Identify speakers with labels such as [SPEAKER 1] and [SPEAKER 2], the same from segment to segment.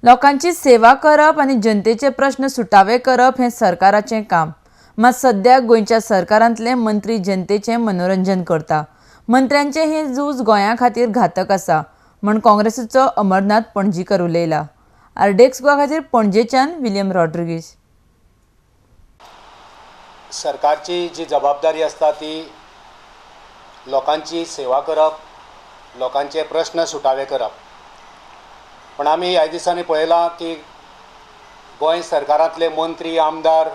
[SPEAKER 1] लोकांची सेवा करप आणि जनतेचे प्रश्न सुटावे करप हे सरकाराचे काम। मात सद्याक गोंयच्या सरकारांतले मंत्री जनतेचे मनोरंजन करता। मंत्र्यांचे हे झूज गोंया खातीर घातक आसा म्हण काँग्रेसीचो अमरनाथ पणजीकर उलयला। आरडेक्स गोवा खातीर पणजेच्यान विलियम रॉड्रिगीज।
[SPEAKER 2] सरकारची जी जबाबदारी असता ती लोकांची सेवा करप, लोकांचे प्रश्न सुटावे करप। पण आमी ह्या दिसांनी पळयलां की गोंय सरकारांतले मंत्री आमदार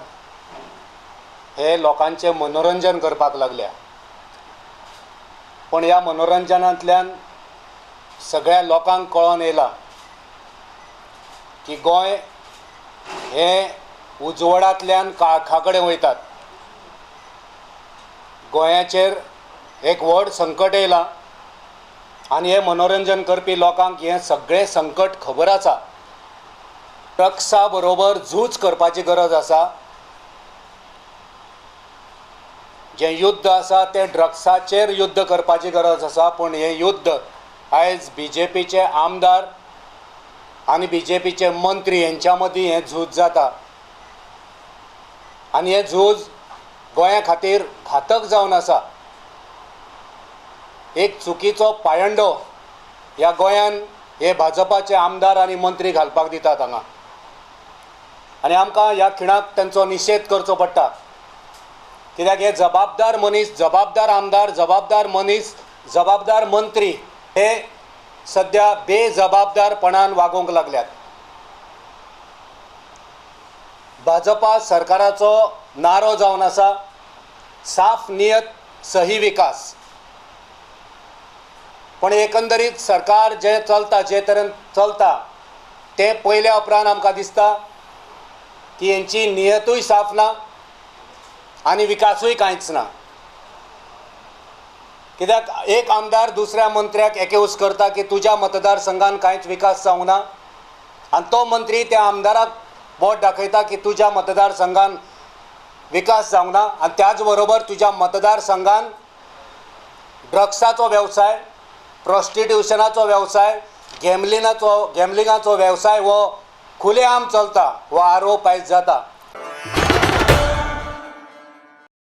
[SPEAKER 2] हे लोकांचे मनोरंजन करपाक लागल्या। पण ह्या मनोरंजनांतल्यान सगळ्या लोकांक कळोन येयला की गोंय हे उजवाडांतल्यान काळखा कडेन वयतात। गोंयाचेर एक व्हड संकट येयलां आनी हे मनोरंजन करपी लोकांक हे सगळें संकट खबर आसा। ड्रग्सा बरोबर झूज करपाची गरज आसा। जे युद्ध आसा ते ड्रग्साचेर युद्ध करपाची गरज आसा। पण हे युद्ध आयज बीजेपीचे आमदार आनी बीजेपीचे मंत्री यांच्या मदीं हे झूज जाता आनी हे झूज गोंया खातीर घातक जावन आसा। एक चुकीचो पायंडो ह्या गोंयान हे भाजपाचे आमदार आनी मंत्री घालपाक दितात हांगा आनी आमकां ह्या खिणाक तांचो निशेध करचो पडटा। कित्याक हे जबाबदार मनीस, जबाबदार आमदार, जबाबदार मनीस, जबाबदार मंत्री हे सद्या बेजबाबदारपणान वागूंक लागल्यात। भाजपा सरकाराचो नारो जावन आसा साफ नियत सही विकास। पण एकंदरीत सरकार जे चलता, जे तरेन चलता ते पयल्या उपरांत आमकां दिसता की हेंची नियतूय साफ ना आनी विकासूय कांयच ना। कित्याक एक आमदार दुसऱ्या मंत्र्याक एकेवूस करता की तुज्या मतदारसंघान कांयच विकास जावंक ना आनी तो मंत्री त्या आमदाराक बोट दाखयता की तुज्या मतदारसंघान विकास जावंक ना आनी त्याच बरोबर तुज्या मतदारसंघान ड्रग्साचो वेवसाय, प्रॉस्टिट्युशनाचो वेवसाय, गॅमलिंगाचो वेवसाय हो खुलेआम चलता, हो आरोप आयज जाता।